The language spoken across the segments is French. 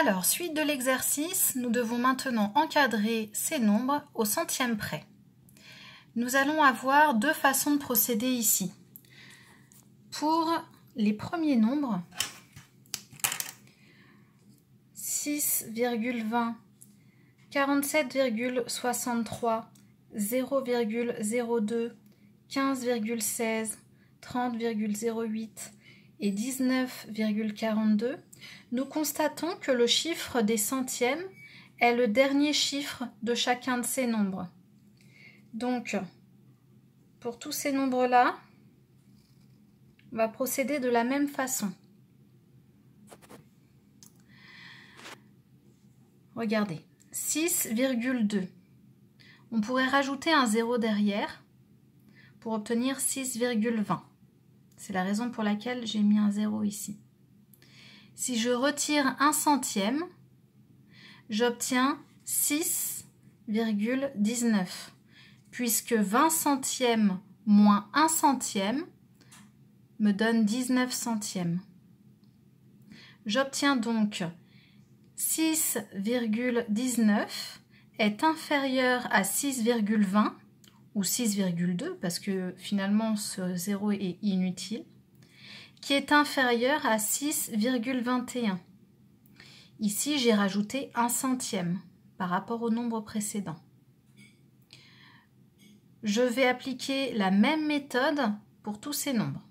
Alors, suite de l'exercice, nous devons maintenant encadrer ces nombres au centième près. Nous allons avoir deux façons de procéder ici. Pour les premiers nombres, 6,20, 47,63, 0,02, 15,16, 30,08 et 19,42, nous constatons que le chiffre des centièmes est le dernier chiffre de chacun de ces nombres. Donc, pour tous ces nombres-là, on va procéder de la même façon. Regardez, 6,2. On pourrait rajouter un 0 derrière pour obtenir 6,20. C'est la raison pour laquelle j'ai mis un 0 ici. Si je retire un centième, j'obtiens 6,19, puisque 20 centièmes moins 1 centième me donne 19 centièmes. J'obtiens donc 6,19 est inférieur à 6,20 ou 6,2 parce que finalement ce 0 est inutile, qui est inférieur à 6,21. Ici, j'ai rajouté un centième par rapport au nombre précédent. Je vais appliquer la même méthode pour tous ces nombres.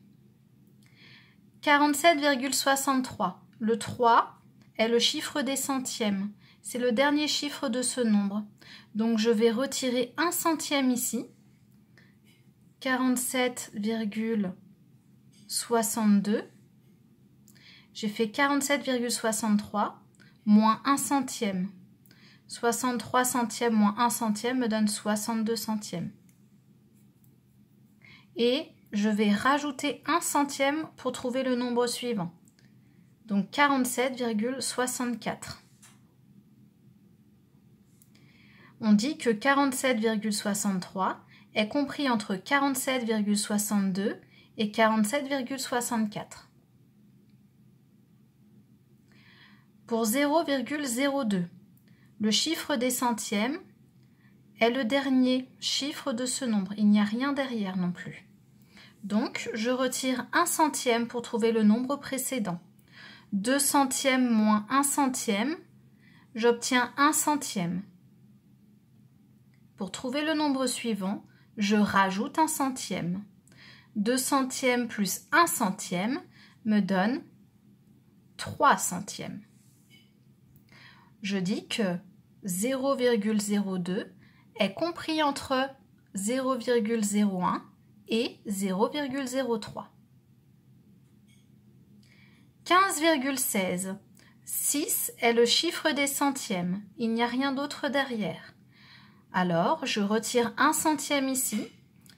47,63. Le 3 est le chiffre des centièmes. C'est le dernier chiffre de ce nombre. Donc, je vais retirer un centième ici. 47,62. J'ai fait 47,63 moins 1 centième. 63 centièmes moins 1 centième me donne 62 centièmes. Et je vais rajouter 1 centième pour trouver le nombre suivant. Donc 47,64. On dit que 47,63 est compris entre 47,62 et 47,64. Pour 0,02, le chiffre des centièmes est le dernier chiffre de ce nombre. Il n'y a rien derrière non plus. Donc, je retire 1 centième pour trouver le nombre précédent. 2 centièmes moins 1 centième, j'obtiens 1 centième. Pour trouver le nombre suivant, je rajoute 1 centième. 2 centièmes plus 1 centième me donne 3 centièmes. Je dis que 0,02 est compris entre 0,01 et 0,03. 15,16. 6 est le chiffre des centièmes. Il n'y a rien d'autre derrière. Alors, je retire 1 centième ici.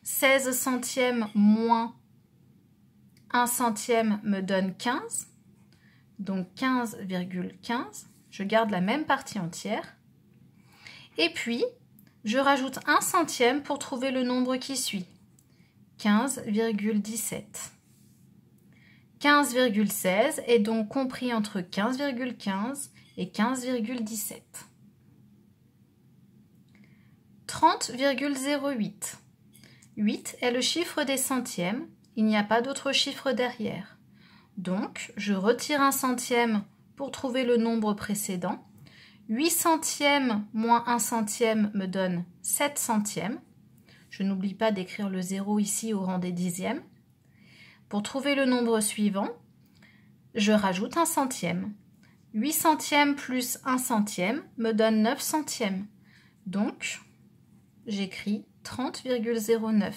16 centièmes moins 1 centième me donne 15. Donc 15,15. Je garde la même partie entière. Et puis, je rajoute 1 centième pour trouver le nombre qui suit. 15,17. 15,16 est donc compris entre 15,15 et 15,17. 30,08. 8 est le chiffre des centièmes. Il n'y a pas d'autre chiffre derrière. Donc, je retire 1 centième pour trouver le nombre précédent. 8 centièmes moins 1 centième me donne 7 centièmes. Je n'oublie pas d'écrire le 0 ici au rang des dixièmes. Pour trouver le nombre suivant, je rajoute 1 centième. 8 centièmes plus 1 centième me donne 9 centièmes. Donc, j'écris 30,09.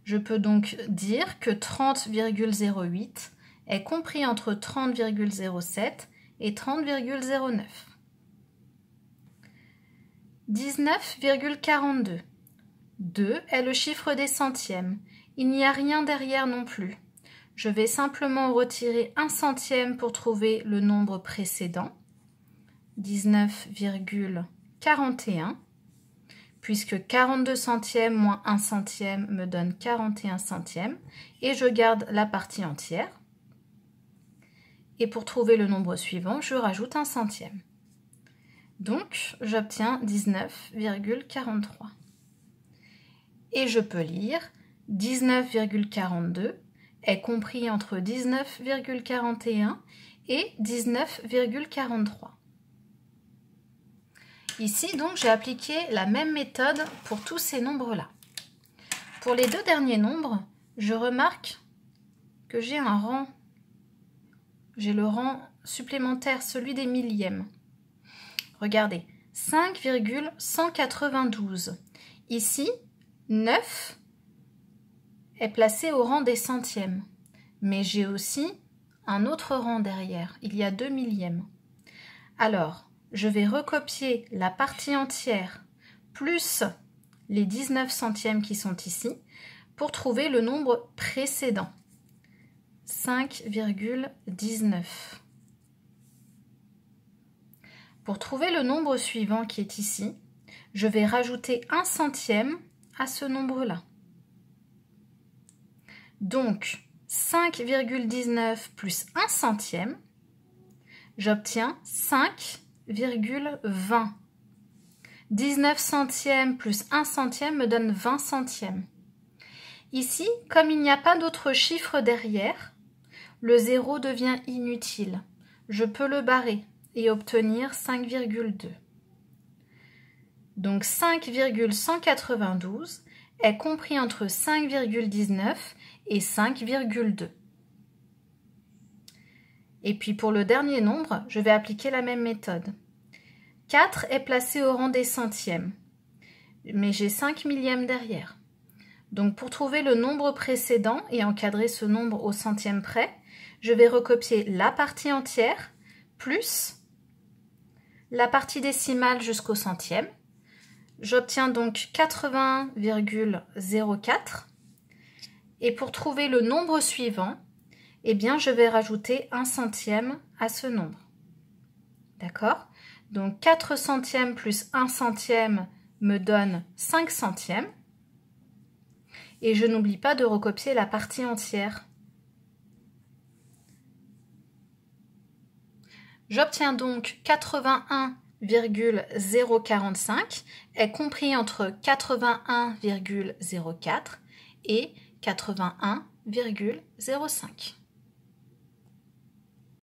Je peux donc dire que 30,08 est compris entre 30,07 et 30,09. 19,42. 2 est le chiffre des centièmes. Il n'y a rien derrière non plus. Je vais simplement retirer 1 centième pour trouver le nombre précédent. 19,41. Puisque 42 centièmes moins 1 centième me donne 41 centièmes. Et je garde la partie entière. et pour trouver le nombre suivant, je rajoute un centième. Donc, j'obtiens 19,43. Et je peux lire 19,42 est compris entre 19,41 et 19,43. Ici, donc, j'ai appliqué la même méthode pour tous ces nombres-là. Pour les deux derniers nombres, je remarque que j'ai un rang. J'ai le rang supplémentaire, celui des millièmes. Regardez, 5,192. Ici, 9 est placé au rang des centièmes. Mais j'ai aussi un autre rang derrière. Il y a 2 millièmes. Alors, je vais recopier la partie entière plus les 19 centièmes qui sont ici pour trouver le nombre précédent. 5,19. Pour trouver le nombre suivant qui est ici, je vais rajouter un centième à ce nombre-là. Donc, 5,19 plus 1 centième, j'obtiens 5,20. 19 centièmes plus 1 centième me donne 20 centièmes. Ici, comme il n'y a pas d'autre chiffre derrière, le 0 devient inutile. Je peux le barrer et obtenir 5,2. Donc 5,192 est compris entre 5,19 et 5,2. Et puis pour le dernier nombre, je vais appliquer la même méthode. 4 est placé au rang des centièmes, mais j'ai 5 millièmes derrière. Donc pour trouver le nombre précédent et encadrer ce nombre au centième près, je vais recopier la partie entière plus la partie décimale jusqu'au centième. J'obtiens donc 80,04. Et pour trouver le nombre suivant, eh bien, je vais rajouter un centième à ce nombre. D'accord? Donc 4 centièmes plus 1 centième me donne 5 centièmes. Et je n'oublie pas de recopier la partie entière. J'obtiens donc 81,045 est compris entre 81,04 et 81,05.